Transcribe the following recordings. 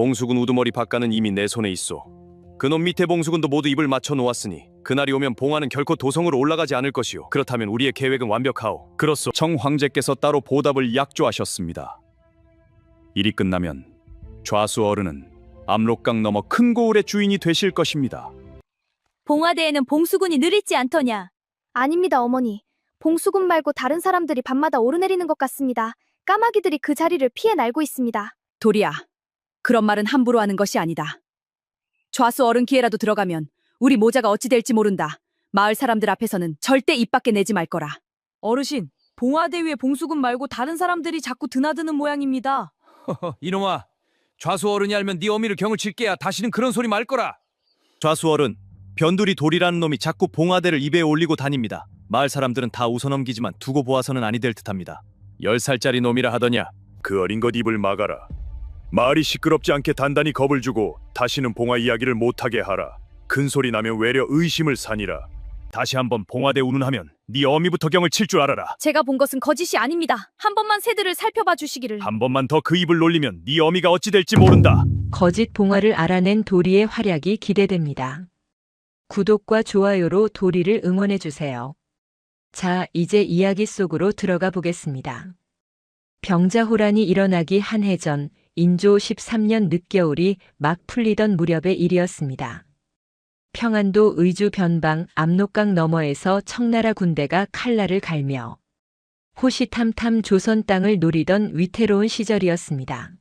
봉수군 우두머리 박가는 이미 내 손에 있소. 그놈 밑에 봉수군도 모두 입을 맞춰 놓았으니 그날이 오면 봉화는 결코 도성으로 올라가지 않을 것이오. 그렇다면 우리의 계획은 완벽하오. 그렇소. 청 황제께서 따로 보답을 약조하셨습니다. 일이 끝나면 좌수 어른은 압록강 너머 큰 고을의 주인이 되실 것입니다. 봉화대에는 봉수군이 늘 있지 않더냐? 아닙니다, 어머니. 봉수군 말고 다른 사람들이 밤마다 오르내리는 것 같습니다. 까마귀들이 그 자리를 피해 날고 있습니다. 도리야, 그런 말은 함부로 하는 것이 아니다. 좌수 어른 기회라도 들어가면 우리 모자가 어찌 될지 모른다. 마을 사람들 앞에서는 절대 입 밖에 내지 말 거라. 어르신, 봉화대 위에 봉수군 말고 다른 사람들이 자꾸 드나드는 모양입니다. 이놈아, 좌수 어른이 알면 네 어미를 경을 칠게야. 다시는 그런 소리 말 거라. 좌수 어른, 변두리 돌이라는 놈이 자꾸 봉화대를 입에 올리고 다닙니다. 마을 사람들은 다 웃어넘기지만 두고 보아서는 아니 될 듯합니다. 10살짜리 놈이라 하더냐. 그 어린 것 입을 막아라. 말이 시끄럽지 않게 단단히 겁을 주고 다시는 봉화 이야기를 못하게 하라. 큰 소리 나면 외려 의심을 사니라. 다시 한번 봉화대 운운하면 네 어미부터 경을 칠 줄 알아라. 제가 본 것은 거짓이 아닙니다. 한 번만 새들을 살펴봐 주시기를. 한 번만 더 그 입을 놀리면 네 어미가 어찌 될지 모른다. 거짓 봉화를 알아낸 도리의 활약이 기대됩니다. 구독과 좋아요로 도리를 응원해주세요. 자, 이제 이야기 속으로 들어가 보겠습니다. 병자호란이 일어나기 한 해 전 인조 13년 늦겨울이 막 풀리던 무렵의 일이었습니다. 평안도 의주 변방 압록강 너머에서 청나라 군대가 칼날을 갈며 호시탐탐 조선 땅을 노리던 위태로운 시절이었습니다.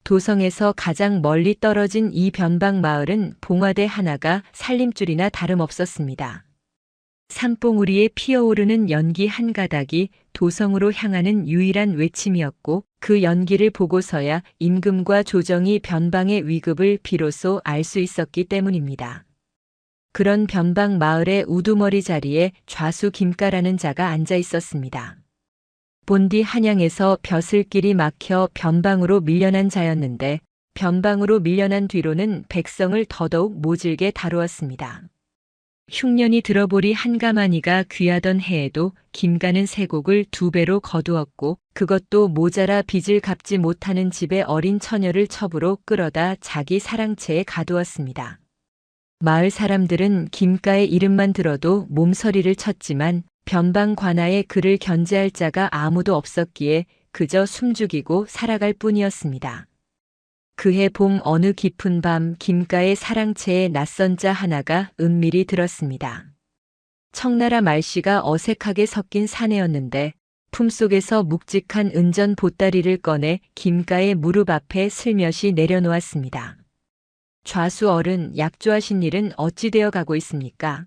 도성에서 가장 멀리 떨어진 이 변방 마을은 봉화대 하나가 살림줄이나 다름없었습니다. 산봉우리에 피어오르는 연기 한 가닥이 도성으로 향하는 유일한 외침이었고 그 연기를 보고서야 임금과 조정이 변방의 위급을 비로소 알 수 있었기 때문입니다. 그런 변방 마을의 우두머리 자리에 좌수 김가라는 자가 앉아 있었습니다. 본디 한양에서 벼슬길이 막혀 변방으로 밀려난 자였는데 변방으로 밀려난 뒤로는 백성을 더더욱 모질게 다루었습니다. 흉년이 들어보리 한가마니가 귀하던 해에도 김가는 세곡을 2배로 거두었고 그것도 모자라 빚을 갚지 못하는 집의 어린 처녀를 첩으로 끌어다 자기 사랑채에 가두었습니다. 마을 사람들은 김가의 이름만 들어도 몸서리를 쳤지만 변방 관아에 그를 견제할 자가 아무도 없었기에 그저 숨죽이고 살아갈 뿐이었습니다. 그해 봄 어느 깊은 밤 김가의 사랑채에 낯선 자 하나가 은밀히 들었습니다. 청나라 말씨가 어색하게 섞인 사내였는데 품속에서 묵직한 은전 보따리를 꺼내 김가의 무릎 앞에 슬며시 내려놓았습니다. 좌수 어른, 약조하신 일은 어찌 되어 가고 있습니까?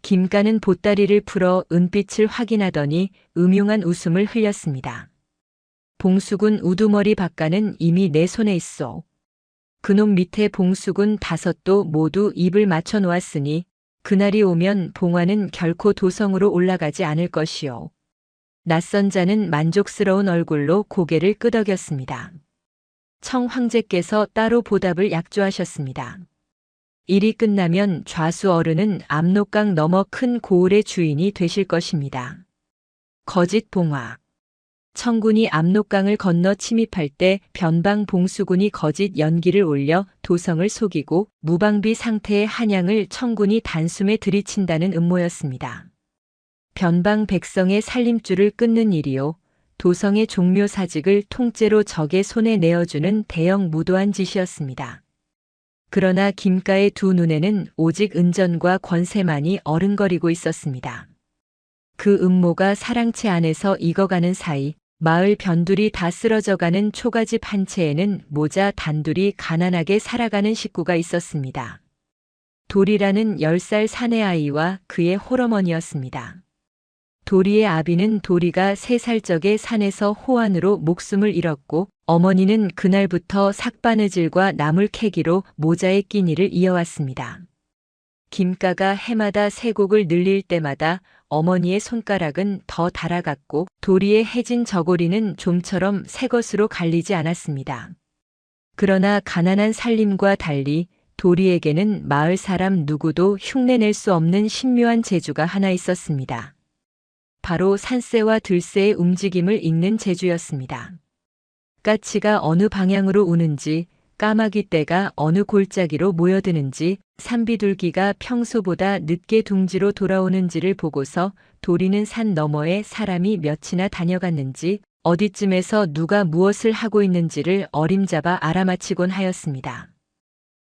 김가는 보따리를 풀어 은빛을 확인하더니 음흉한 웃음을 흘렸습니다. 봉수군 우두머리 박가는 이미 내 손에 있어. 그놈 밑에 봉수군 5도 모두 입을 맞춰 놓았으니 그날이 오면 봉화는 결코 도성으로 올라가지 않을 것이요. 낯선 자는 만족스러운 얼굴로 고개를 끄덕였습니다. 청 황제께서 따로 보답을 약조하셨습니다. 일이 끝나면 좌수 어른은 압록강 너머 큰 고을의 주인이 되실 것입니다. 거짓 봉화. 청군이 압록강을 건너 침입할 때 변방 봉수군이 거짓 연기를 올려 도성을 속이고 무방비 상태의 한양을 청군이 단숨에 들이친다는 음모였습니다. 변방 백성의 살림줄을 끊는 일이요. 도성의 종묘 사직을 통째로 적의 손에 내어주는 대형 무도한 짓이었습니다. 그러나 김가의 두 눈에는 오직 은전과 권세만이 어른거리고 있었습니다. 그 음모가 사랑채 안에서 익어가는 사이 마을 변두리 다 쓰러져가는 초가집 한 채에는 모자 단둘이 가난하게 살아가는 식구가 있었습니다. 도리라는 10살 사내 아이와 그의 홀어머니였습니다. 도리의 아비는 도리가 3살 적에 산에서 호환으로 목숨을 잃었고 어머니는 그날부터 삭바느질과 나물 캐기로 모자의 끼니를 이어왔습니다. 김가가 해마다 세곡을 늘릴 때마다 어머니의 손가락은 더 달아갔고 도리의 해진 저고리는 좀처럼 새 것으로 갈리지 않았습니다. 그러나 가난한 살림과 달리 도리에게는 마을 사람 누구도 흉내낼 수 없는 신묘한 재주가 하나 있었습니다. 바로 산새와 들새의 움직임을 읽는 재주였습니다. 까치가 어느 방향으로 우는지 까마귀 떼가 어느 골짜기로 모여드는지, 산비둘기가 평소보다 늦게 둥지로 돌아오는지를 보고서 도리는 산 너머에 사람이 몇이나 다녀갔는지, 어디쯤에서 누가 무엇을 하고 있는지를 어림잡아 알아맞히곤 하였습니다.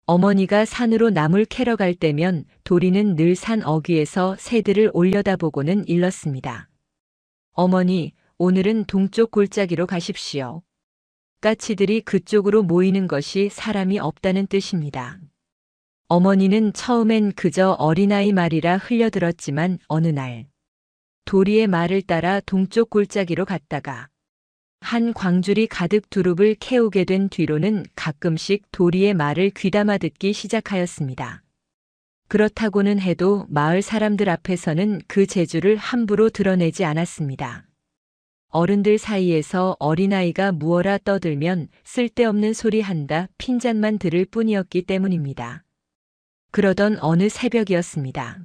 어머니가 산으로 나물 캐러 갈 때면 도리는 늘 산 어귀에서 새들을 올려다보고는 일렀습니다. 어머니, 오늘은 동쪽 골짜기로 가십시오. 까치들이 그쪽으로 모이는 것이 사람이 없다는 뜻입니다. 어머니는 처음엔 그저 어린아이 말이라 흘려들었지만 어느 날 도리의 말을 따라 동쪽 골짜기로 갔다가 한 광줄이 가득 두릅을 캐오게 된 뒤로는 가끔씩 도리의 말을 귀담아 듣기 시작하였습니다. 그렇다고는 해도 마을 사람들 앞에서는 그 재주를 함부로 드러내지 않았습니다. 어른들 사이에서 어린아이가 무어라 떠들면 쓸데없는 소리 한다 핀잔만 들을 뿐이었기 때문입니다. 그러던 어느 새벽이었습니다.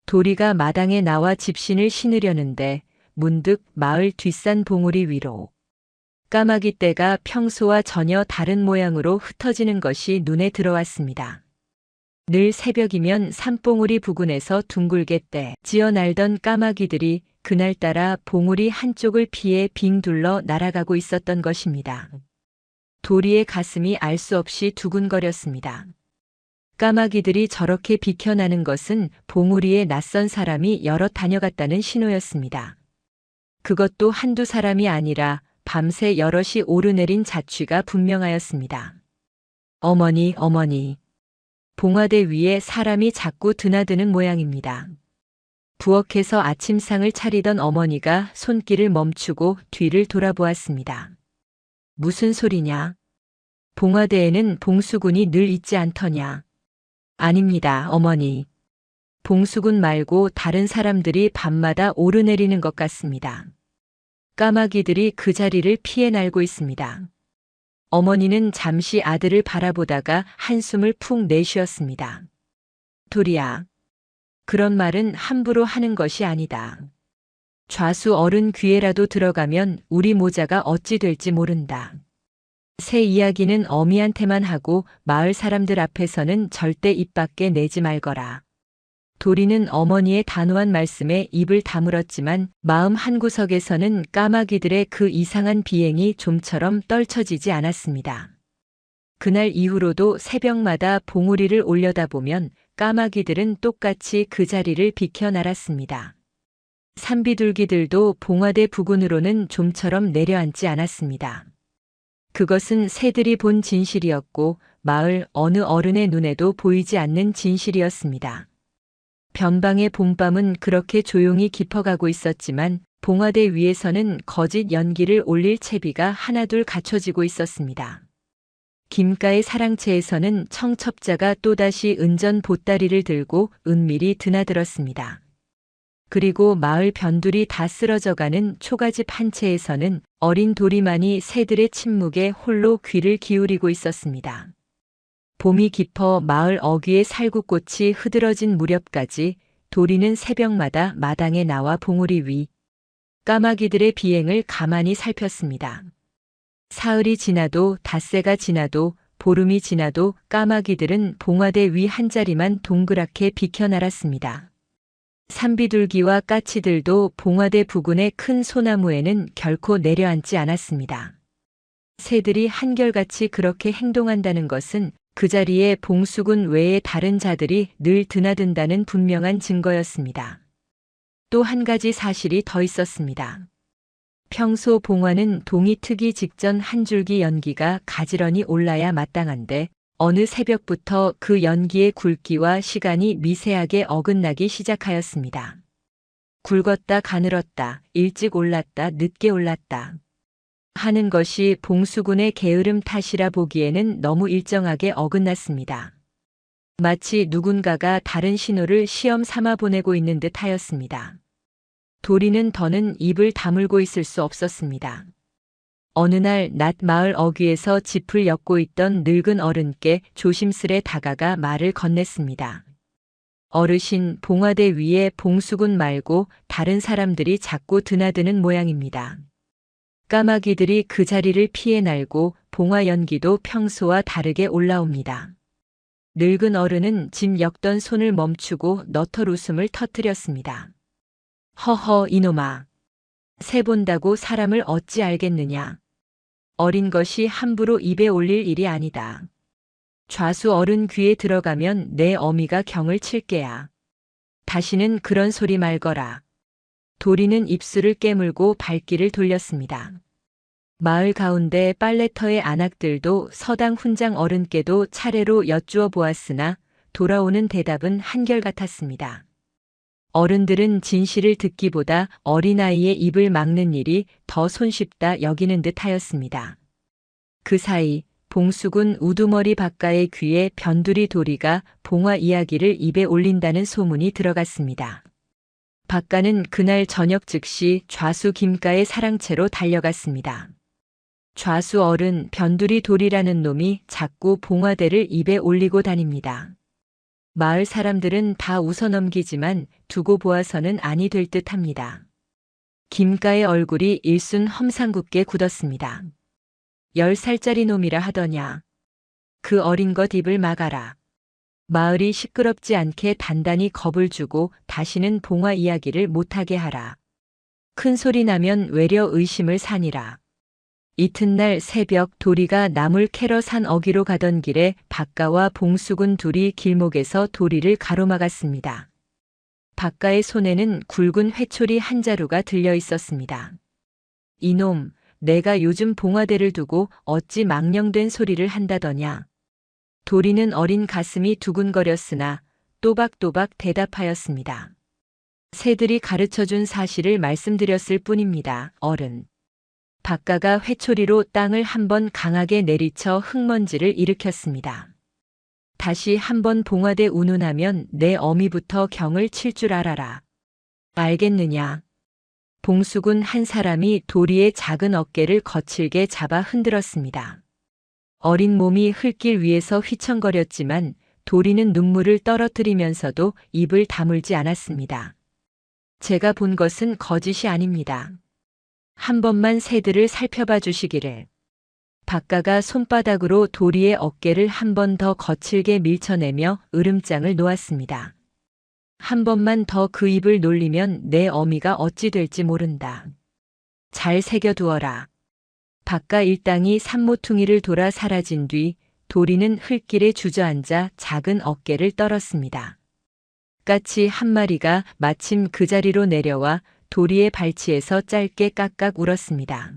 도리가 마당에 나와 집신을 신으려는데 문득 마을 뒷산 봉우리 위로 까마귀 떼가 평소와 전혀 다른 모양으로 흩어지는 것이 눈에 들어왔습니다. 늘 새벽이면 산봉우리 부근에서 둥글게 떼 지어 날던 까마귀들이 그날따라 봉우리 한쪽을 피해 빙 둘러 날아가고 있었던 것입니다. 도리의 가슴이 알 수 없이 두근거렸습니다. 까마귀들이 저렇게 비켜나는 것은 봉우리에 낯선 사람이 여러 다녀갔다는 신호였습니다. 그것도 한두 사람이 아니라 밤새 여럿이 오르내린 자취가 분명하였습니다. 어머니, 어머니. 봉화대 위에 사람이 자꾸 드나드는 모양입니다. 부엌에서 아침상을 차리던 어머니가 손길을 멈추고 뒤를 돌아보았습니다. 무슨 소리냐? 봉화대에는 봉수군이 늘 있지 않더냐? 아닙니다, 어머니. 봉수군 말고 다른 사람들이 밤마다 오르내리는 것 같습니다. 까마귀들이 그 자리를 피해 날고 있습니다. 어머니는 잠시 아들을 바라보다가 한숨을 푹 내쉬었습니다. 도리야, 그런 말은 함부로 하는 것이 아니다. 좌수 어른 귀에라도 들어가면 우리 모자가 어찌 될지 모른다. 새 이야기는 어미한테만 하고 마을 사람들 앞에서는 절대 입 밖에 내지 말거라. 도리는 어머니의 단호한 말씀에 입을 다물었지만 마음 한구석에서는 까마귀들의 그 이상한 비행이 좀처럼 떨쳐지지 않았습니다. 그날 이후로도 새벽마다 봉우리를 올려다보면 까마귀들은 똑같이 그 자리를 비켜 날았습니다. 산비둘기들도 봉화대 부근으로는 좀처럼 내려앉지 않았습니다. 그것은 새들이 본 진실이었고 마을 어느 어른의 눈에도 보이지 않는 진실이었습니다. 변방의 봄밤은 그렇게 조용히 깊어가고 있었지만 봉화대 위에서는 거짓 연기를 올릴 채비가 하나둘 갖춰지고 있었습니다. 김가의 사랑채에서는 청첩자가 또다시 은전 보따리를 들고 은밀히 드나들었습니다. 그리고 마을 변두리 다 쓰러져가는 초가집 한 채에서는 어린 도리만이 새들의 침묵에 홀로 귀를 기울이고 있었습니다. 봄이 깊어 마을 어귀의 살구꽃이 흐드러진 무렵까지 도리는 새벽마다 마당에 나와 봉우리 위 까마귀들의 비행을 가만히 살폈습니다. 사흘이 지나도 닷새가 지나도 보름이 지나도 까마귀들은 봉화대 위 한 자리만 동그랗게 비켜 날았습니다. 산비둘기와 까치들도 봉화대 부근의 큰 소나무에는 결코 내려앉지 않았습니다. 새들이 한결같이 그렇게 행동한다는 것은 그 자리에 봉수군 외에 다른 자들이 늘 드나든다는 분명한 증거였습니다. 또 한 가지 사실이 더 있었습니다. 평소 봉화는 동이 트기 직전 한 줄기 연기가 가지런히 올라야 마땅한데 어느 새벽부터 그 연기의 굵기와 시간이 미세하게 어긋나기 시작하였습니다. 굵었다 가늘었다, 일찍 올랐다 늦게 올랐다 하는 것이 봉수군의 게으름 탓이라 보기에는 너무 일정하게 어긋났습니다. 마치 누군가가 다른 신호를 시험 삼아 보내고 있는 듯 하였습니다. 도리는 더는 입을 다물고 있을 수 없었습니다. 어느 날 낮 마을 어귀에서 짚을 엮고 있던 늙은 어른께 조심스레 다가가 말을 건넸습니다. 어르신, 봉화대 위에 봉수군 말고 다른 사람들이 자꾸 드나드는 모양입니다. 까마귀들이 그 자리를 피해 날고 봉화 연기도 평소와 다르게 올라옵니다. 늙은 어른은 짐 엮던 손을 멈추고 너털 웃음을 터뜨렸습니다. 허허 이놈아. 새 본다고 사람을 어찌 알겠느냐. 어린 것이 함부로 입에 올릴 일이 아니다. 좌수 어른 귀에 들어가면 내 어미가 경을 칠게야. 다시는 그런 소리 말거라. 도리는 입술을 깨물고 발길을 돌렸습니다. 마을 가운데 빨래터의 안악들도 서당 훈장 어른께도 차례로 여쭈어 보았으나 돌아오는 대답은 한결같았습니다. 어른들은 진실을 듣기보다 어린아이의 입을 막는 일이 더 손쉽다 여기는 듯 하였습니다. 그 사이 봉숙은 우두머리 박가의 귀에 변두리 도리가 봉화 이야기를 입에 올린다는 소문이 들어갔습니다. 박가는 그날 저녁 즉시 좌수 김가의 사랑채로 달려갔습니다. 좌수 어른 변두리 도리라는 놈이 자꾸 봉화대를 입에 올리고 다닙니다. 마을 사람들은 다 웃어넘기지만 두고 보아서는 아니 될 듯합니다. 김가의 얼굴이 일순 험상궂게 굳었습니다. 10살짜리 놈이라 하더냐. 그 어린 것 입을 막아라. 마을이 시끄럽지 않게 단단히 겁을 주고 다시는 봉화 이야기를 못하게 하라. 큰 소리 나면 외려 의심을 사니라. 이튿날 새벽 도리가 나물 캐러 산 어기로 가던 길에 박가와 봉숙은 둘이 길목에서 도리를 가로막았습니다. 박가의 손에는 굵은 회초리 한 자루가 들려 있었습니다. 이놈, 내가 요즘 봉화대를 두고 어찌 망령된 소리를 한다더냐. 도리는 어린 가슴이 두근거렸으나 또박또박 대답하였습니다. 새들이 가르쳐준 사실을 말씀드렸을 뿐입니다, 어른. 박가가 회초리로 땅을 한번 강하게 내리쳐 흙먼지를 일으켰습니다. 다시 한번 봉화대 운운하면 내 어미부터 경을 칠 줄 알아라. 알겠느냐? 봉숙은 한 사람이 도리의 작은 어깨를 거칠게 잡아 흔들었습니다. 어린 몸이 흙길 위에서 휘청거렸지만 도리는 눈물을 떨어뜨리면서도 입을 다물지 않았습니다. 제가 본 것은 거짓이 아닙니다. 한 번만 새들을 살펴봐 주시기를. 박가가 손바닥으로 도리의 어깨를 한 번 더 거칠게 밀쳐내며 으름장을 놓았습니다. 한 번만 더 그 입을 놀리면 내 어미가 어찌 될지 모른다. 잘 새겨두어라. 박가 일당이 산모퉁이를 돌아 사라진 뒤 도리는 흙길에 주저앉아 작은 어깨를 떨었습니다. 까치 한 마리가 마침 그 자리로 내려와 도리의 발치에서 짧게 깍깍 울었습니다.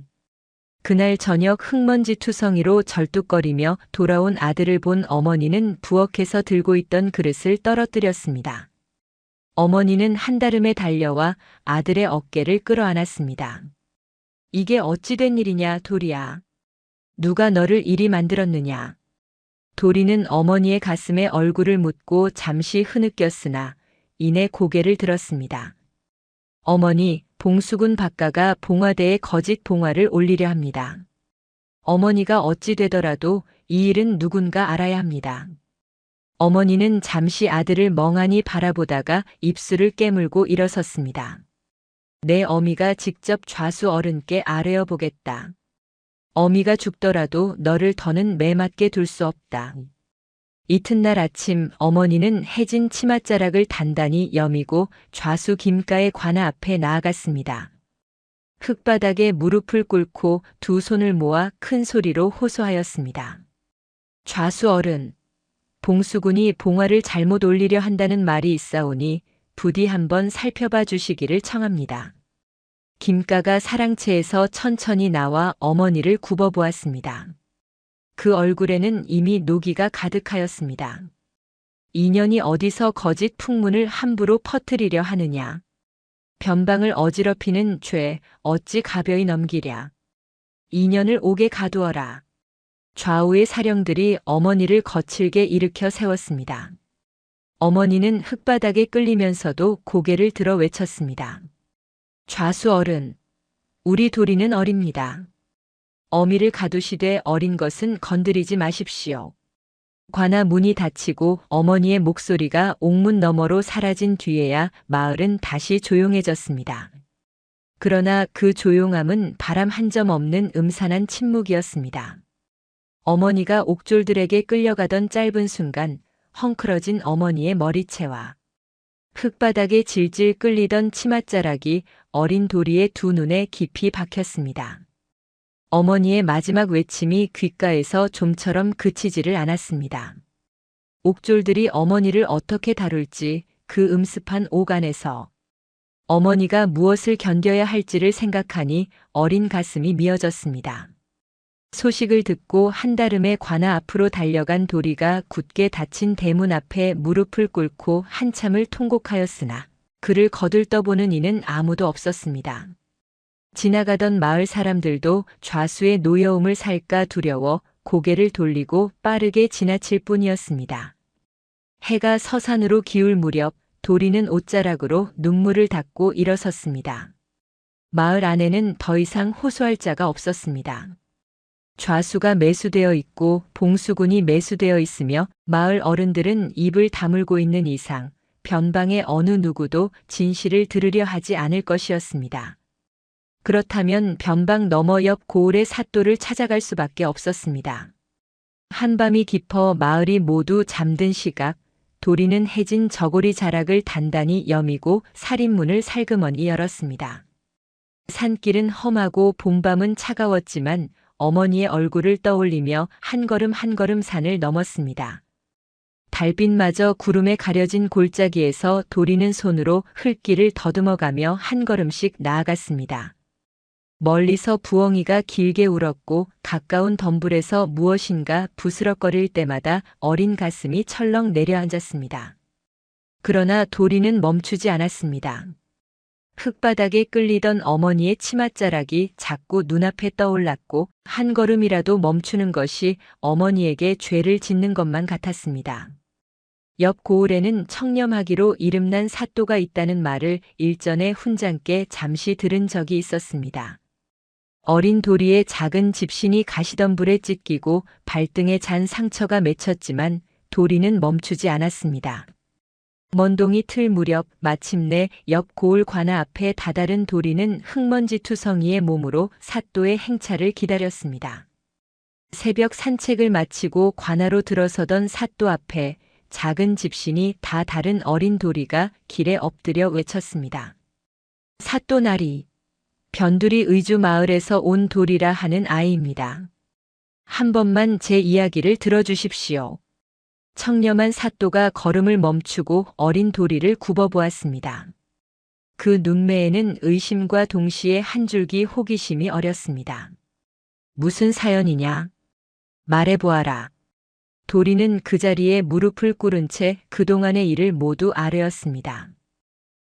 그날 저녁 흙먼지 투성이로 절뚝거리며 돌아온 아들을 본 어머니는 부엌에서 들고 있던 그릇을 떨어뜨렸습니다. 어머니는 한달음에 달려와 아들의 어깨를 끌어안았습니다. 이게 어찌 된 일이냐, 도리야. 누가 너를 이리 만들었느냐. 도리는 어머니의 가슴에 얼굴을 묻고 잠시 흐느꼈으나 이내 고개를 들었습니다. 어머니, 봉숙은 박가가 봉화대에 거짓 봉화를 올리려 합니다. 어머니가 어찌 되더라도 이 일은 누군가 알아야 합니다. 어머니는 잠시 아들을 멍하니 바라보다가 입술을 깨물고 일어섰습니다. 내 어미가 직접 좌수 어른께 아뢰어 보겠다. 어미가 죽더라도 너를 더는 매맞게 둘 수 없다. 이튿날 아침 어머니는 해진 치맛자락을 단단히 여미고 좌수 김가의 관아 앞에 나아갔습니다. 흙바닥에 무릎을 꿇고 두 손을 모아 큰 소리로 호소하였습니다. 좌수 어른, 봉수군이 봉화를 잘못 올리려 한다는 말이 있사오니 부디 한번 살펴봐 주시기를 청합니다. 김가가 사랑채에서 천천히 나와 어머니를 굽어보았습니다. 그 얼굴에는 이미 노기가 가득하였습니다. 인연이 어디서 거짓 풍문을 함부로 퍼뜨리려 하느냐. 변방을 어지럽히는 죄 어찌 가벼이 넘기랴. 인연을 옥에 가두어라. 좌우의 사령들이 어머니를 거칠게 일으켜 세웠습니다. 어머니는 흙바닥에 끌리면서도 고개를 들어 외쳤습니다. 좌수 어른, 우리 도리는 어립니다. 어미를 가두시되 어린 것은 건드리지 마십시오. 관아 문이 닫히고 어머니의 목소리가 옥문 너머로 사라진 뒤에야 마을은 다시 조용해졌습니다. 그러나 그 조용함은 바람 한 점 없는 음산한 침묵이었습니다. 어머니가 옥졸들에게 끌려가던 짧은 순간 헝클어진 어머니의 머리채와 흙바닥에 질질 끌리던 치맛자락이 어린 도리의 두 눈에 깊이 박혔습니다. 어머니의 마지막 외침이 귓가에서 좀처럼 그치지를 않았습니다. 옥졸들이 어머니를 어떻게 다룰지 그 음습한 오간에서 어머니가 무엇을 견뎌야 할지를 생각하니 어린 가슴이 미어졌습니다. 소식을 듣고 한달음에 관아 앞으로 달려간 도리가 굳게 닫힌 대문 앞에 무릎을 꿇고 한참을 통곡하였으나 그를 거들떠보는 이는 아무도 없었습니다. 지나가던 마을 사람들도 좌수의 노여움을 살까 두려워 고개를 돌리고 빠르게 지나칠 뿐이었습니다. 해가 서산으로 기울 무렵 도리는 옷자락으로 눈물을 닦고 일어섰습니다. 마을 안에는 더 이상 호소할 자가 없었습니다. 좌수가 매수되어 있고 봉수군이 매수되어 있으며 마을 어른들은 입을 다물고 있는 이상 변방의 어느 누구도 진실을 들으려 하지 않을 것이었습니다. 그렇다면 변방 너머 옆 고을의 삿도를 찾아갈 수밖에 없었습니다. 한밤이 깊어 마을이 모두 잠든 시각 도리는 해진 저고리 자락을 단단히 여미고 살인문을 살그머니 열었습니다. 산길은 험하고 봄밤은 차가웠지만 어머니의 얼굴을 떠올리며 한 걸음 한 걸음 산을 넘었습니다. 달빛마저 구름에 가려진 골짜기에서 도리는 손으로 흙길을 더듬어가며 한 걸음씩 나아갔습니다. 멀리서 부엉이가 길게 울었고 가까운 덤불에서 무엇인가 부스럭거릴 때마다 어린 가슴이 철렁 내려앉았습니다. 그러나 도리는 멈추지 않았습니다. 흙바닥에 끌리던 어머니의 치맛자락이 자꾸 눈앞에 떠올랐고 한 걸음이라도 멈추는 것이 어머니에게 죄를 짓는 것만 같았습니다. 옆 고을에는 청렴하기로 이름난 삿도가 있다는 말을 일전에 훈장께 잠시 들은 적이 있었습니다. 어린 도리의 작은 집신이 가시덤불에 찢기고 발등에 잔 상처가 맺혔지만 도리는 멈추지 않았습니다. 먼동이 틀 무렵 마침내 옆 고을 관아 앞에 다다른 도리는 흙먼지 투성이의 몸으로 삿도의 행차를 기다렸습니다. 새벽 산책을 마치고 관아로 들어서던 삿도 앞에 작은 집신이 다 다른 어린 도리가 길에 엎드려 외쳤습니다. 삿도 나리, 변두리 의주 마을에서 온 도리라 하는 아이입니다. 한 번만 제 이야기를 들어주십시오. 청렴한 삿도가 걸음을 멈추고 어린 도리를 굽어보았습니다. 그 눈매에는 의심과 동시에 한 줄기 호기심이 어렸습니다. 무슨 사연이냐? 말해보아라. 도리는 그 자리에 무릎을 꿇은 채 그동안의 일을 모두 아뢰었습니다.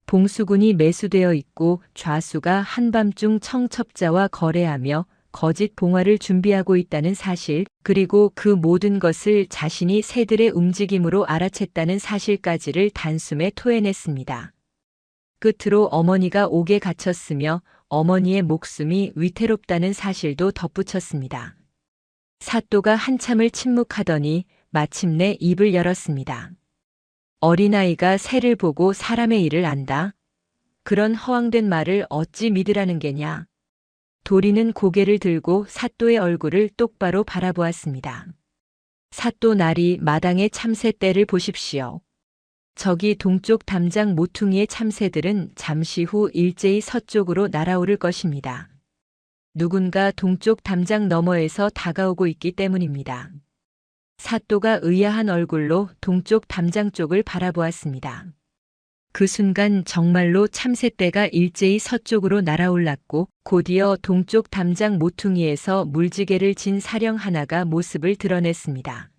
봉수군이 매수되어 있고 좌수가 한밤중 청첩자와 거래하며 거짓 봉화를 준비하고 있다는 사실, 그리고 그 모든 것을 자신이 새들의 움직임으로 알아챘다는 사실까지를 단숨에 토해냈습니다. 끝으로 어머니가 옥에 갇혔으며 어머니의 목숨이 위태롭다는 사실도 덧붙였습니다. 삿도가 한참을 침묵하더니 마침내 입을 열었습니다. 어린아이가 새를 보고 사람의 일을 안다? 그런 허황된 말을 어찌 믿으라는 게냐? 도리는 고개를 들고 삿도의 얼굴을 똑바로 바라보았습니다. 삿도 나리 마당의 참새떼를 보십시오. 저기 동쪽 담장 모퉁이의 참새들은 잠시 후 일제히 서쪽으로 날아오를 것입니다. 누군가 동쪽 담장 너머에서 다가오고 있기 때문입니다. 삿도가 의아한 얼굴로 동쪽 담장 쪽을 바라보았습니다. 그 순간 정말로 참새떼가 일제히 서쪽으로 날아올랐고 곧이어 동쪽 담장 모퉁이에서 물지개를 진 사령 하나가 모습을 드러냈습니다.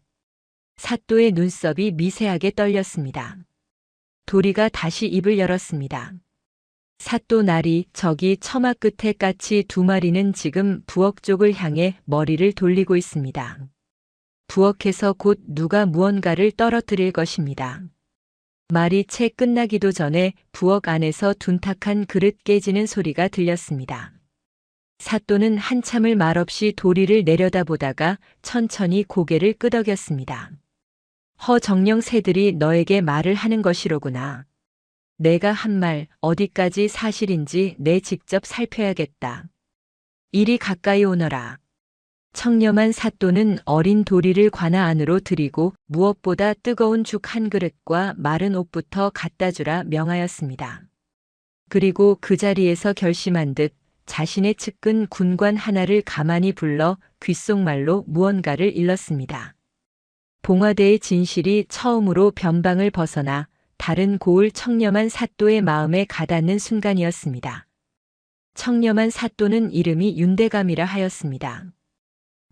삿도의 눈썹이 미세하게 떨렸습니다. 도리가 다시 입을 열었습니다. 삿도 나리, 저기 처마 끝에 까치 두 마리는 지금 부엌 쪽을 향해 머리를 돌리고 있습니다. 부엌에서 곧 누가 무언가를 떨어뜨릴 것입니다. 말이 채 끝나기도 전에 부엌 안에서 둔탁한 그릇 깨지는 소리가 들렸습니다. 삿도는 한참을 말없이 도리를 내려다보다가 천천히 고개를 끄덕였습니다. 허정령 새들이 너에게 말을 하는 것이로구나. 내가 한 말 어디까지 사실인지 내 직접 살펴야겠다. 이리 가까이 오너라. 청렴한 사또는 어린 도리를 관아 안으로 들이고 무엇보다 뜨거운 죽 한 그릇과 마른 옷부터 갖다 주라 명하였습니다. 그리고 그 자리에서 결심한 듯 자신의 측근 군관 하나를 가만히 불러 귓속말로 무언가를 일렀습니다. 봉화대의 진실이 처음으로 변방을 벗어나 다른 고을 청렴한 사또의 마음에 가닿는 순간이었습니다. 청렴한 사또는 이름이 윤대감이라 하였습니다.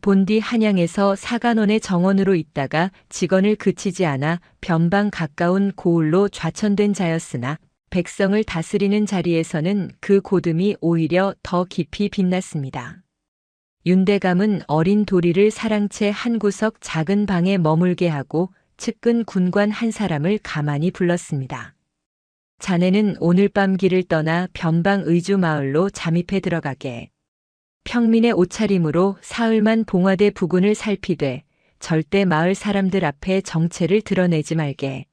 본디 한양에서 사간원의 정원으로 있다가 직언을 그치지 않아 변방 가까운 고을로 좌천된 자였으나 백성을 다스리는 자리에서는 그 고듬이 오히려 더 깊이 빛났습니다. 윤대감은 어린 도리를 사랑채 한 구석 작은 방에 머물게 하고 측근 군관 한 사람을 가만히 불렀습니다. 자네는 오늘 밤 길을 떠나 변방 의주 마을로 잠입해 들어가게. 평민의 옷차림으로 사흘만 봉화대 부군을 살피되 절대 마을 사람들 앞에 정체를 드러내지 말게.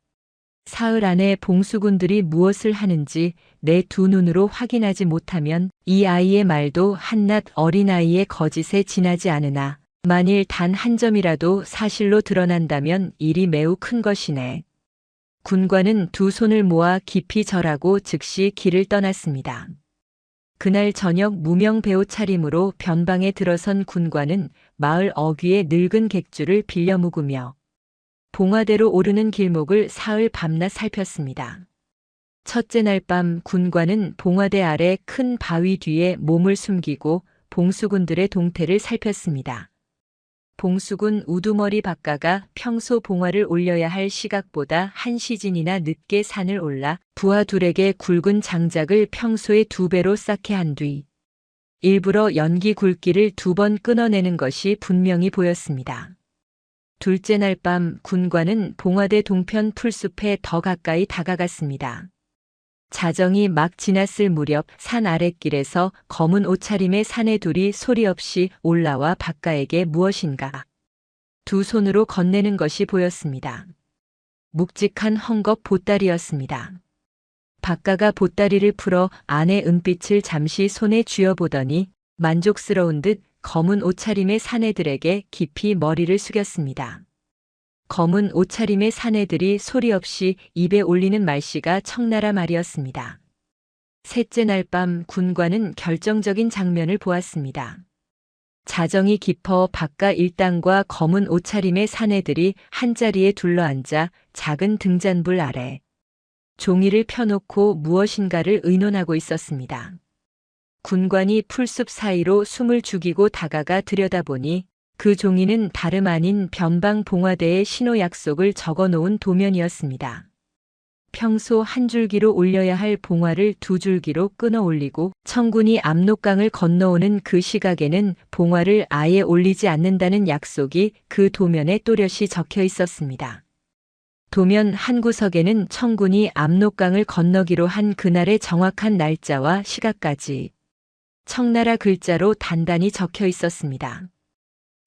사흘 안에 봉수군들이 무엇을 하는지 내 두 눈으로 확인하지 못하면 이 아이의 말도 한낱 어린아이의 거짓에 지나지 않으나 만일 단 한 점이라도 사실로 드러난다면 일이 매우 큰 것이네. 군관은 두 손을 모아 깊이 절하고 즉시 길을 떠났습니다. 그날 저녁 무명 배우 차림으로 변방에 들어선 군관은 마을 어귀의 늙은 객주를 빌려 묵으며 봉화대로 오르는 길목을 사흘 밤낮 살폈습니다. 첫째 날 밤 군관은 봉화대 아래 큰 바위 뒤에 몸을 숨기고 봉수군들의 동태를 살폈습니다. 봉수군 우두머리 박가가 평소 봉화를 올려야 할 시각보다 한 시진이나 늦게 산을 올라 부하 둘에게 굵은 장작을 평소의 2배로 쌓게 한 뒤 일부러 연기 굵기를 2번 끊어내는 것이 분명히 보였습니다. 둘째 날 밤 군관은 봉화대 동편 풀숲에 더 가까이 다가갔습니다. 자정이 막 지났을 무렵 산 아랫길에서 검은 옷차림의 사내둘이 소리 없이 올라와 박가에게 무엇인가 두 손으로 건네는 것이 보였습니다. 묵직한 헝겊 보따리였습니다. 박가가 보따리를 풀어 안의 은빛을 잠시 손에 쥐어보더니 만족스러운 듯 검은 옷차림의 사내들에게 깊이 머리를 숙였습니다. 검은 옷차림의 사내들이 소리 없이 입에 올리는 말씨가 청나라 말이었습니다. 셋째 날 밤 군관은 결정적인 장면을 보았습니다. 자정이 깊어 박가 일당과 검은 옷차림의 사내들이 한자리에 둘러앉아 작은 등잔불 아래 종이를 펴놓고 무엇인가를 의논하고 있었습니다. 군관이 풀숲 사이로 숨을 죽이고 다가가 들여다보니 그 종이는 다름 아닌 변방 봉화대의 신호 약속을 적어놓은 도면이었습니다. 평소 한 줄기로 올려야 할 봉화를 2줄기로 끊어 올리고 청군이 압록강을 건너오는 그 시각에는 봉화를 아예 올리지 않는다는 약속이 그 도면에 또렷이 적혀 있었습니다. 도면 한 구석에는 청군이 압록강을 건너기로 한 그날의 정확한 날짜와 시각까지 청나라 글자로 단단히 적혀 있었습니다.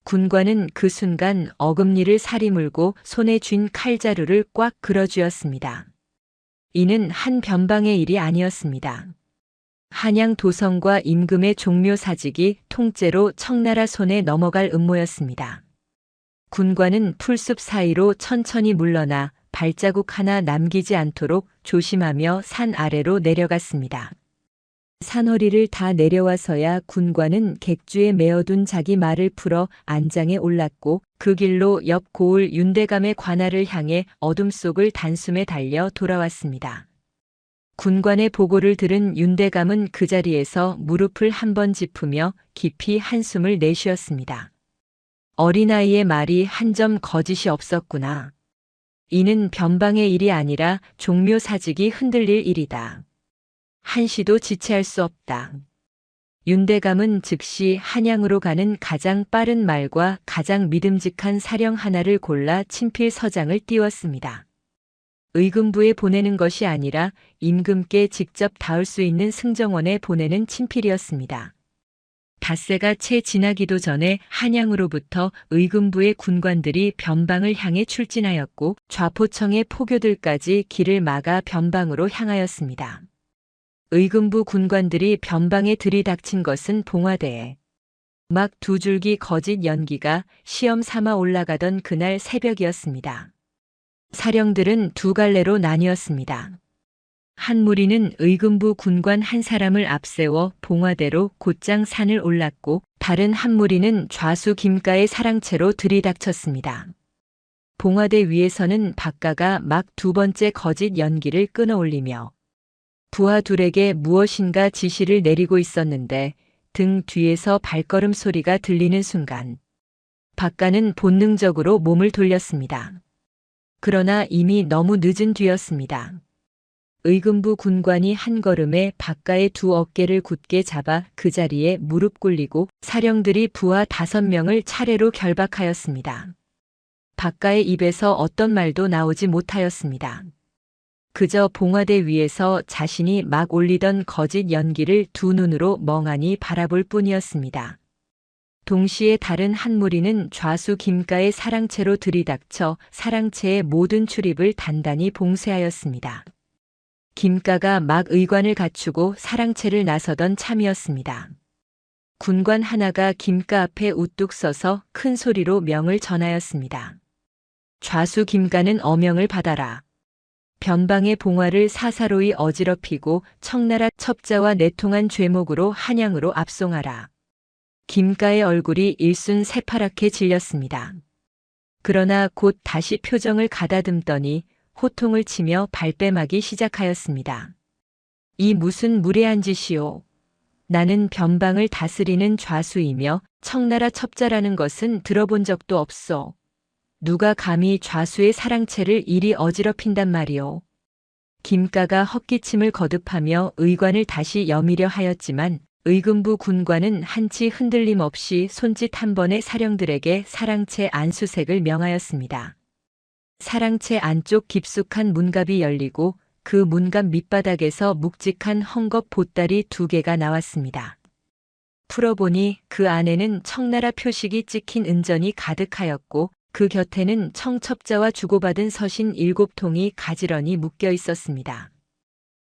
군관은 그 순간 어금니를 사리물고 손에 쥔 칼자루를 꽉 그려쥐었습니다. 이는 한 변방의 일이 아니었습니다. 한양 도성과 임금의 종묘 사직이 통째로 청나라 손에 넘어갈 음모였습니다. 군관은 풀숲 사이로 천천히 물러나 발자국 하나 남기지 않도록 조심하며 산 아래로 내려갔습니다. 산허리를 다 내려와서야 군관은 객주에 메어둔 자기 말을 풀어 안장에 올랐고 그 길로 옆 고을 윤대감의 관할을 향해 어둠 속을 단숨에 달려 돌아왔습니다. 군관의 보고를 들은 윤대감은 그 자리에서 무릎을 한번 짚으며 깊이 한숨을 내쉬었습니다. 어린아이의 말이 한 점 거짓이 없었구나. 이는 변방의 일이 아니라 종묘 사직이 흔들릴 일이다. 한시도 지체할 수 없다. 윤대감은 즉시 한양으로 가는 가장 빠른 말과 가장 믿음직한 사령 하나를 골라 친필 서장을 띄웠습니다. 의금부에 보내는 것이 아니라 임금께 직접 닿을 수 있는 승정원에 보내는 친필이었습니다. 닷새가 채 지나기도 전에 한양으로부터 의금부의 군관들이 변방을 향해 출진하였고 좌포청의 포교들까지 길을 막아 변방으로 향하였습니다. 의금부 군관들이 변방에 들이닥친 것은 봉화대에 막 두 줄기 거짓 연기가 시험 삼아 올라가던 그날 새벽이었습니다. 사령들은 두 갈래로 나뉘었습니다. 한 무리는 의금부 군관 한 사람을 앞세워 봉화대로 곧장 산을 올랐고 다른 한 무리는 좌수 김가의 사랑채로 들이닥쳤습니다. 봉화대 위에서는 박가가 막 두 번째 거짓 연기를 끊어올리며 부하 둘에게 무엇인가 지시를 내리고 있었는데 등 뒤에서 발걸음 소리가 들리는 순간 박가는 본능적으로 몸을 돌렸습니다. 그러나 이미 너무 늦은 뒤였습니다. 의금부 군관이 한 걸음에 박가의 두 어깨를 굳게 잡아 그 자리에 무릎 꿇리고 사령들이 부하 5명을 차례로 결박하였습니다. 박가의 입에서 어떤 말도 나오지 못하였습니다. 그저 봉화대 위에서 자신이 막 올리던 거짓 연기를 두 눈으로 멍하니 바라볼 뿐이었습니다. 동시에 다른 한 무리는 좌수 김가의 사랑채로 들이닥쳐 사랑채의 모든 출입을 단단히 봉쇄하였습니다. 김가가 막 의관을 갖추고 사랑채를 나서던 참이었습니다. 군관 하나가 김가 앞에 우뚝 서서 큰 소리로 명을 전하였습니다. 좌수 김가는 어명을 받아라. 변방의 봉화를 사사로이 어지럽히고 청나라 첩자와 내통한 죄목으로 한양으로 압송하라. 김가의 얼굴이 일순 새파랗게 질렸습니다. 그러나 곧 다시 표정을 가다듬더니 호통을 치며 발뺌하기 시작하였습니다. 이 무슨 무례한 짓이오. 나는 변방을 다스리는 좌수이며 청나라 첩자라는 것은 들어본 적도 없소. 누가 감히 좌수의 사랑채를 이리 어지럽힌단 말이오. 김가가 헛기침을 거듭하며 의관을 다시 여미려 하였지만 의금부 군관은 한치 흔들림 없이 손짓 한 번에 사령들에게 사랑채 안수색을 명하였습니다. 사랑채 안쪽 깊숙한 문갑이 열리고 그 문갑 밑바닥에서 묵직한 헝겊 보따리 2개가 나왔습니다. 풀어보니 그 안에는 청나라 표식이 찍힌 은전이 가득하였고 그 곁에는 청첩자와 주고받은 서신 7통이 가지런히 묶여 있었습니다.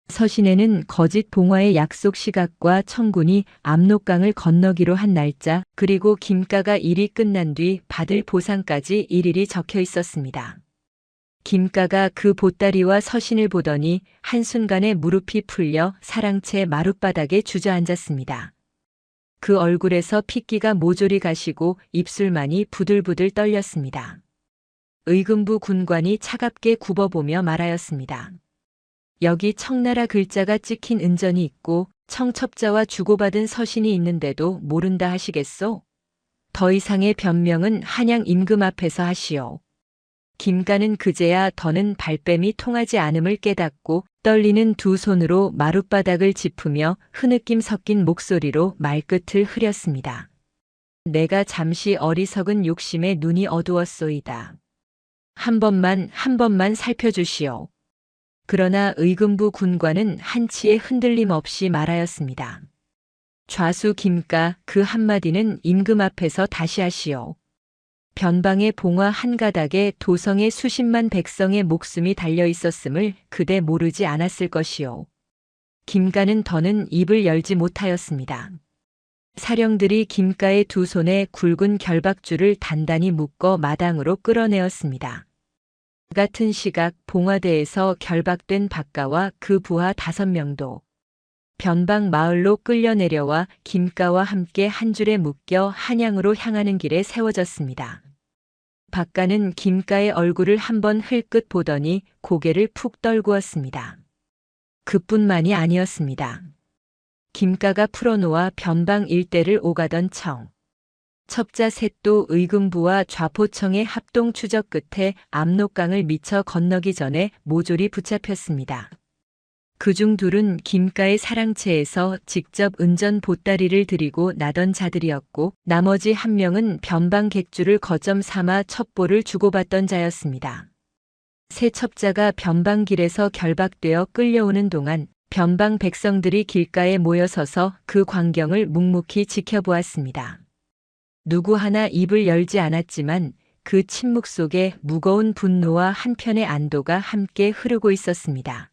서신에는 거짓 봉화의 약속 시각과 청군이 압록강을 건너기로 한 날짜 그리고 김가가 일이 끝난 뒤 받을 보상까지 일일이 적혀 있었습니다. 김가가 그 보따리와 서신을 보더니 한순간에 무릎이 풀려 사랑채 마룻바닥에 주저앉았습니다. 그 얼굴에서 핏기가 모조리 가시고 입술만이 부들부들 떨렸습니다. 의금부 군관이 차갑게 굽어보며 말하였습니다. 여기 청나라 글자가 찍힌 은전이 있고 청첩자와 주고받은 서신이 있는데도 모른다 하시겠소? 더 이상의 변명은 한양 임금 앞에서 하시오. 김가는 그제야 더는 발뺌이 통하지 않음을 깨닫고 떨리는 두 손으로 마룻바닥을 짚으며 흐느낌 섞인 목소리로 말끝을 흐렸습니다. 내가 잠시 어리석은 욕심에 눈이 어두웠소이다. 한 번만 살펴주시오. 그러나 의금부 군관은 한치의 흔들림 없이 말하였습니다. 좌수 김가 그 한마디는 임금 앞에서 다시 하시오. 변방의 봉화 한 가닥에 도성의 수십만 백성의 목숨이 달려 있었음을 그대 모르지 않았을 것이오. 김가는 더는 입을 열지 못하였습니다. 사령들이 김가의 두 손에 굵은 결박줄을 단단히 묶어 마당으로 끌어내었습니다. 같은 시각 봉화대에서 결박된 박가와 그 부하 5명도 변방 마을로 끌려 내려와 김가와 함께 한 줄에 묶여 한양으로 향하는 길에 세워졌습니다. 박가는 김가의 얼굴을 한번 흘끗 보더니 고개를 푹 떨구었습니다. 그뿐만이 아니었습니다. 김가가 풀어놓아 변방 일대를 오가던 첩자 셋도 의금부와 좌포청의 합동 추적 끝에 압록강을 미쳐 건너기 전에 모조리 붙잡혔습니다. 그중 둘은 김가의 사랑채에서 직접 은전 보따리를 들이고 나던 자들이었고 나머지 한 명은 변방 객주를 거점 삼아 첩보를 주고받던 자였습니다. 세 첩자가 변방길에서 결박되어 끌려오는 동안 변방 백성들이 길가에 모여서서 그 광경을 묵묵히 지켜보았습니다. 누구 하나 입을 열지 않았지만 그 침묵 속에 무거운 분노와 한편의 안도가 함께 흐르고 있었습니다.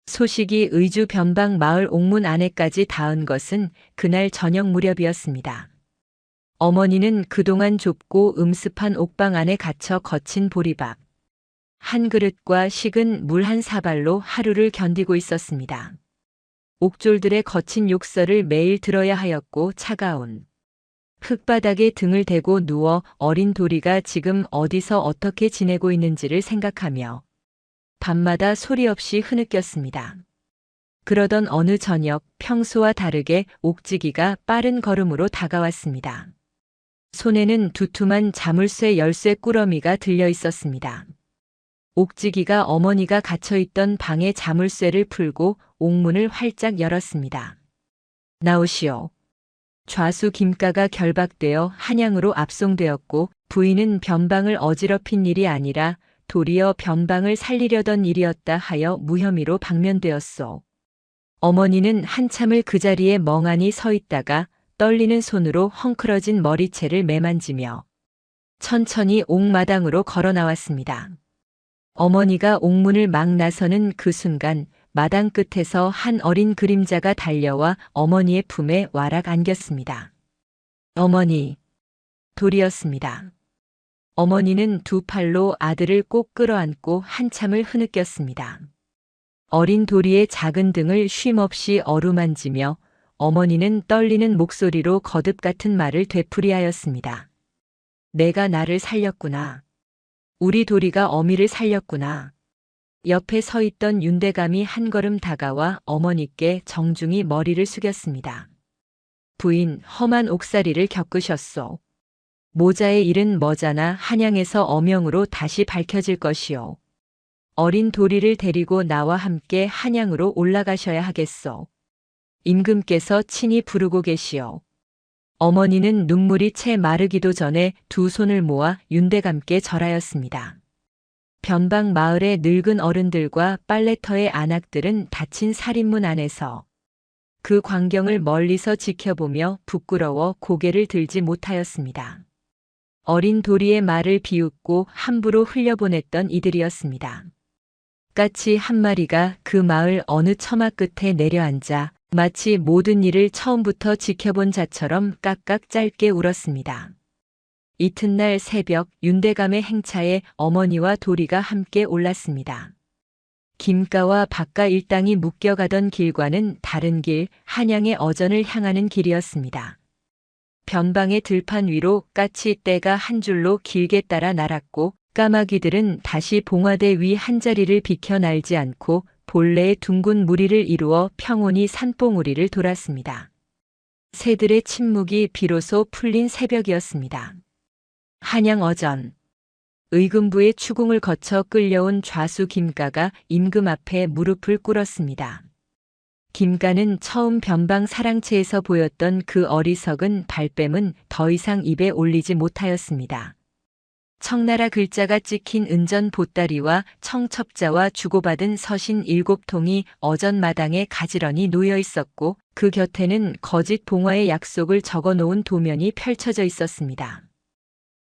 소식이 의주 변방 마을 옥문 안에까지 닿은 것은 그날 저녁 무렵이었습니다. 어머니는 그동안 좁고 음습한 옥방 안에 갇혀 거친 보리밥 한 그릇과 식은 물 한 사발로 하루를 견디고 있었습니다. 옥졸들의 거친 욕설을 매일 들어야 하였고 차가운 흙바닥에 등을 대고 누워 어린 도리가 지금 어디서 어떻게 지내고 있는지를 생각하며 밤마다 소리 없이 흐느꼈습니다. 그러던 어느 저녁 평소와 다르게 옥지기가 빠른 걸음으로 다가왔습니다. 손에는 두툼한 자물쇠 열쇠 꾸러미가 들려 있었습니다. 옥지기가 어머니가 갇혀있던 방의 자물쇠를 풀고 옥문을 활짝 열었습니다. 나오시오. 좌수 김가가 결박되어 한양으로 압송되었고 부인은 변방을 어지럽힌 일이 아니라 도리어 변방을 살리려던 일이었다 하여 무혐의로 방면되었소. 어머니는 한참을 그 자리에 멍하니 서 있다가 떨리는 손으로 헝클어진 머리채를 매만지며 천천히 옥마당으로 걸어 나왔습니다. 어머니가 옥문을 막 나서는 그 순간 마당 끝에서 한 어린 그림자가 달려와 어머니의 품에 와락 안겼습니다. 어머니, 돌이었습니다. 어머니는 두 팔로 아들을 꼭 끌어안고 한참을 흐느꼈습니다. 어린 도리의 작은 등을 쉼없이 어루만지며 어머니는 떨리는 목소리로 거듭 같은 말을 되풀이하였습니다. 내가 나를 살렸구나. 우리 도리가 어미를 살렸구나. 옆에 서 있던 윤대감이 한 걸음 다가와 어머니께 정중히 머리를 숙였습니다. 부인, 험한 옥살이를 겪으셨소. 모자의 일은 머자나 한양에서 어명으로 다시 밝혀질 것이오. 어린 도리를 데리고 나와 함께 한양으로 올라가셔야 하겠소. 임금께서 친히 부르고 계시오. 어머니는 눈물이 채 마르기도 전에 두 손을 모아 윤대감께 절하였습니다. 변방 마을의 늙은 어른들과 빨래터의 안악들은 닫힌 살인문 안에서 그 광경을 멀리서 지켜보며 부끄러워 고개를 들지 못하였습니다. 어린 도리의 말을 비웃고 함부로 흘려보냈던 이들이었습니다. 까치 한 마리가 그 마을 어느 처마 끝에 내려앉아 마치 모든 일을 처음부터 지켜본 자처럼 깍깍 짧게 울었습니다. 이튿날 새벽 윤대감의 행차에 어머니와 도리가 함께 올랐습니다. 김가와 박가 일당이 묶여가던 길과는 다른 길, 한양의 어전을 향하는 길이었습니다. 변방의 들판 위로 까치 떼가 한 줄로 길게 따라 날았고 까마귀들은 다시 봉화대 위 한자리를 비켜 날지 않고 본래의 둥근 무리를 이루어 평온히 산봉우리를 돌았습니다. 새들의 침묵이 비로소 풀린 새벽이었습니다. 한양 어전. 의금부의 추궁을 거쳐 끌려온 좌수 김가가 임금 앞에 무릎을 꿇었습니다. 김가는 처음 변방 사랑채에서 보였던 그 어리석은 발뺌은 더 이상 입에 올리지 못하였습니다. 청나라 글자가 찍힌 은전 보따리와 청첩자와 주고받은 서신 7통이 어전 마당에 가지런히 놓여 있었고 그 곁에는 거짓 봉화의 약속을 적어 놓은 도면이 펼쳐져 있었습니다.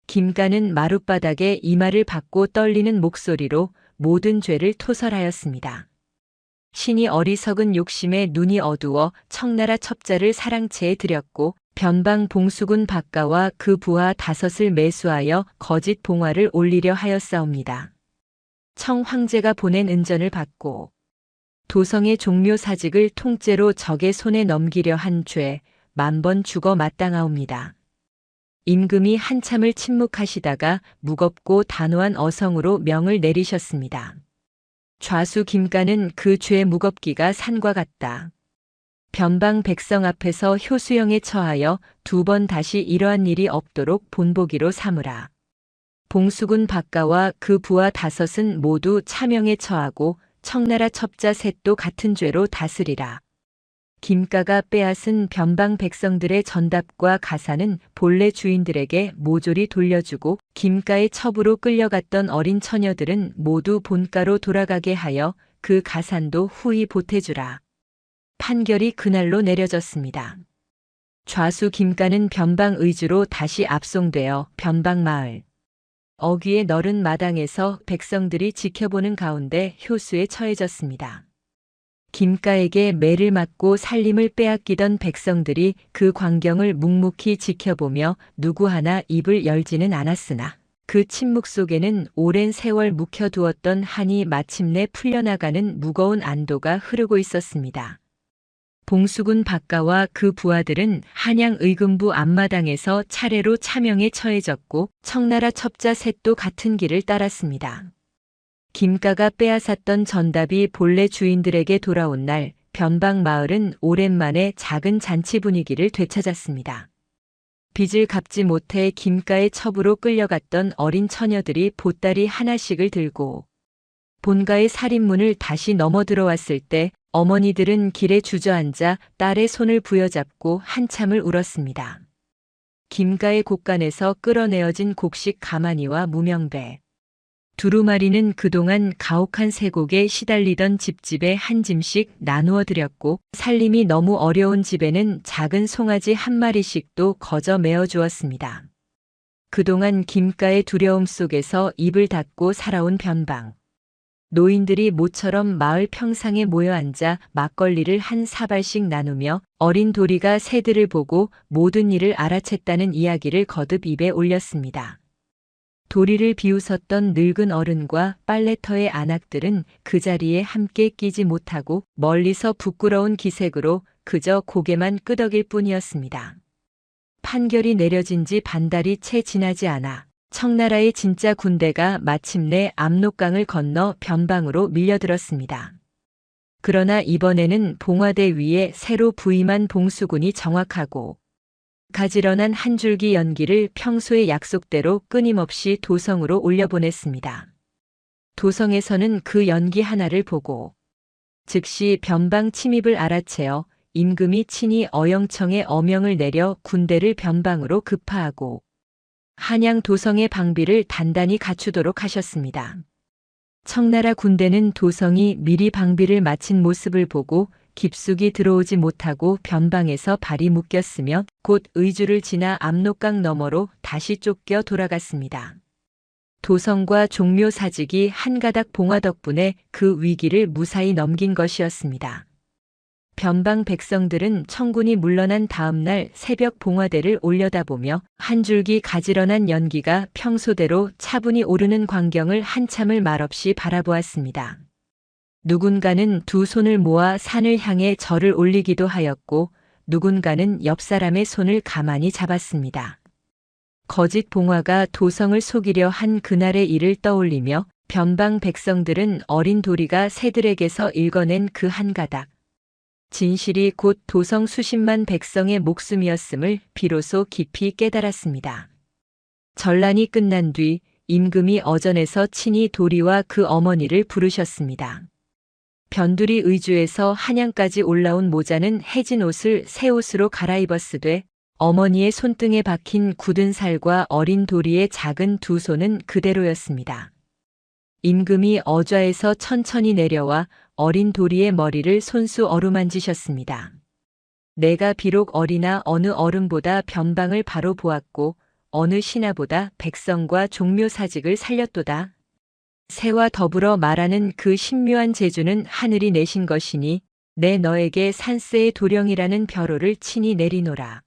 김가는 마룻바닥에 이마를 박고 떨리는 목소리로 모든 죄를 토설하였습니다. 신이 어리석은 욕심에 눈이 어두워 청나라 첩자를 사랑채에 들였고 변방 봉수군 박가와 그 부하 5을 매수하여 거짓 봉화를 올리려 하였사옵니다. 청 황제가 보낸 은전을 받고 도성의 종묘 사직을 통째로 적의 손에 넘기려 한 죄, 10,000번 죽어 마땅하옵니다. 임금이 한참을 침묵하시다가 무겁고 단호한 어성으로 명을 내리셨습니다. 좌수 김가는 그 죄 무겁기가 산과 같다. 변방 백성 앞에서 효수형에 처하여 2번 다시 이러한 일이 없도록 본보기로 삼으라. 봉수군 박가와 그 부하 5은 모두 차명에 처하고 청나라 첩자 셋도 같은 죄로 다스리라. 김가가 빼앗은 변방 백성들의 전답과 가사는 본래 주인들에게 모조리 돌려주고 김가의 첩으로 끌려갔던 어린 처녀들은 모두 본가로 돌아가게 하여 그 가산도 후히 보태주라. 판결이 그날로 내려졌습니다. 좌수 김가는 변방 의주로 다시 압송되어 변방마을 어귀의 너른 마당에서 백성들이 지켜보는 가운데 효수에 처해졌습니다. 김가에게 매를 맞고 살림을 빼앗기던 백성들이 그 광경을 묵묵히 지켜보며 누구 하나 입을 열지는 않았으나 그 침묵 속에는 오랜 세월 묵혀두었던 한이 마침내 풀려나가는 무거운 안도가 흐르고 있었습니다. 봉수군 박가와 그 부하들은 한양 의금부 앞마당에서 차례로 차명에 처해졌고 청나라 첩자 셋도 같은 길을 따랐습니다. 김가가 빼앗았던 전답이 본래 주인들에게 돌아온 날 변방 마을은 오랜만에 작은 잔치 분위기를 되찾았습니다. 빚을 갚지 못해 김가의 첩으로 끌려갔던 어린 처녀들이 보따리 하나씩을 들고 본가의 살인문을 다시 넘어 들어왔을 때 어머니들은 길에 주저앉아 딸의 손을 부여잡고 한참을 울었습니다. 김가의 곳간에서 끌어내어진 곡식 가마니와 무명배, 두루마리는 그동안 가혹한 세곡에 시달리던 집집에 한 짐씩 나누어 드렸고 살림이 너무 어려운 집에는 작은 송아지 한 마리씩도 거저 메어 주었습니다. 그동안 김가의 두려움 속에서 입을 닫고 살아온 변방. 노인들이 모처럼 마을 평상에 모여 앉아 막걸리를 한 사발씩 나누며 어린 도리가 새들을 보고 모든 일을 알아챘다는 이야기를 거듭 입에 올렸습니다. 도리를 비웃었던 늙은 어른과 빨래터의 아낙들은 그 자리에 함께 끼지 못하고 멀리서 부끄러운 기색으로 그저 고개만 끄덕일 뿐이었습니다. 판결이 내려진 지 반달이 채 지나지 않아 청나라의 진짜 군대가 마침내 압록강을 건너 변방으로 밀려들었습니다. 그러나 이번에는 봉화대 위에 새로 부임한 봉수군이 정확하고 가지런한 한 줄기 연기를 평소의 약속대로 끊임없이 도성으로 올려보냈습니다. 도성에서는 그 연기 하나를 보고 즉시 변방 침입을 알아채어 임금이 친히 어영청에 어명을 내려 군대를 변방으로 급파하고 한양 도성의 방비를 단단히 갖추도록 하셨습니다. 청나라 군대는 도성이 미리 방비를 마친 모습을 보고 깊숙이 들어오지 못하고 변방에서 발이 묶였으며 곧 의주를 지나 압록강 너머로 다시 쫓겨 돌아갔습니다. 도성과 종묘 사직이 한 가닥 봉화 덕분에 그 위기를 무사히 넘긴 것이었습니다. 변방 백성들은 청군이 물러난 다음 날 새벽 봉화대를 올려다보며 한 줄기 가지런한 연기가 평소대로 차분히 오르는 광경을 한참을 말없이 바라보았습니다. 누군가는 두 손을 모아 산을 향해 절을 올리기도 하였고 누군가는 옆 사람의 손을 가만히 잡았습니다. 거짓 봉화가 도성을 속이려 한 그날의 일을 떠올리며 변방 백성들은 어린 도리가 새들에게서 읽어낸 그 한 가닥 진실이 곧 도성 수십만 백성의 목숨이었음을 비로소 깊이 깨달았습니다. 전란이 끝난 뒤 임금이 어전에서 친히 도리와 그 어머니를 부르셨습니다. 변두리 의주에서 한양까지 올라온 모자는 해진 옷을 새 옷으로 갈아입었으되 어머니의 손등에 박힌 굳은 살과 어린 도리의 작은 두 손은 그대로였습니다. 임금이 어좌에서 천천히 내려와 어린 도리의 머리를 손수 어루만지셨습니다. 내가 비록 어리나 어느 어른보다 변방을 바로 보았고 어느 신하보다 백성과 종묘 사직을 살렸도다. 새와 더불어 말하는 그 신묘한 재주는 하늘이 내신 것이니 내 너에게 산세의 도령이라는 벼로를 친히 내리노라.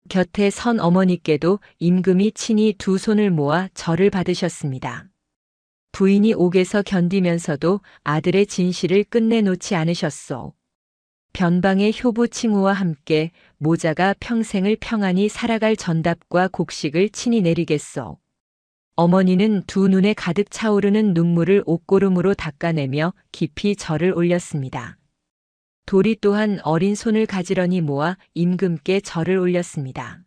곁에 선 어머니께도 임금이 친히 두 손을 모아 절을 받으셨습니다. 부인이 옥에서 견디면서도 아들의 진실을 끝내놓지 않으셨소. 변방의 효부 칭호와 함께 모자가 평생을 평안히 살아갈 전답과 곡식을 친히 내리겠소. 어머니는 두 눈에 가득 차오르는 눈물을 옷고름으로 닦아내며 깊이 절을 올렸습니다. 도리 또한 어린 손을 가지런히 모아 임금께 절을 올렸습니다.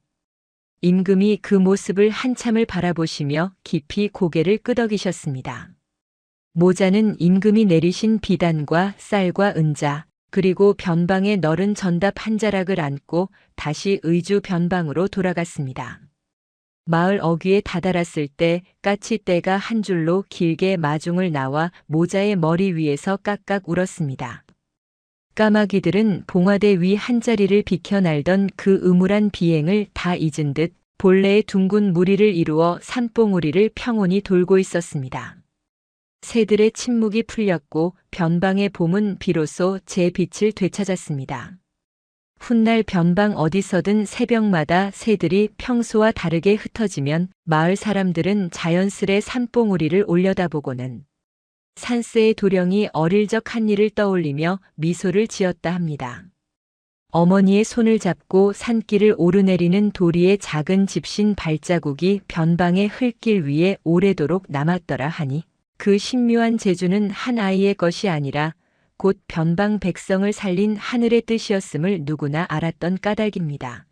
임금이 그 모습을 한참을 바라보시며 깊이 고개를 끄덕이셨습니다. 모자는 임금이 내리신 비단과 쌀과 은자, 그리고 변방의 너른 전답 한 자락을 안고 다시 의주 변방으로 돌아갔습니다. 마을 어귀에 다다랐을 때 까치떼가 한 줄로 길게 마중을 나와 모자의 머리 위에서 깍깍 울었습니다. 까마귀들은 봉화대 위 한자리를 비켜 날던 그 음울한 비행을 다 잊은 듯 본래의 둥근 무리를 이루어 산봉우리를 평온히 돌고 있었습니다. 새들의 침묵이 풀렸고 변방의 봄은 비로소 제 빛을 되찾았습니다. 훗날 변방 어디서든 새벽마다 새들이 평소와 다르게 흩어지면 마을 사람들은 자연스레 산봉우리를 올려다보고는 산새의 도령이 어릴 적 한 일을 떠올리며 미소를 지었다 합니다. 어머니의 손을 잡고 산길을 오르내리는 도리의 작은 집신 발자국이 변방의 흙길 위에 오래도록 남았더라 하니 그 신묘한 재주는 한 아이의 것이 아니라 곧 변방 백성을 살린 하늘의 뜻이었음을 누구나 알았던 까닭입니다.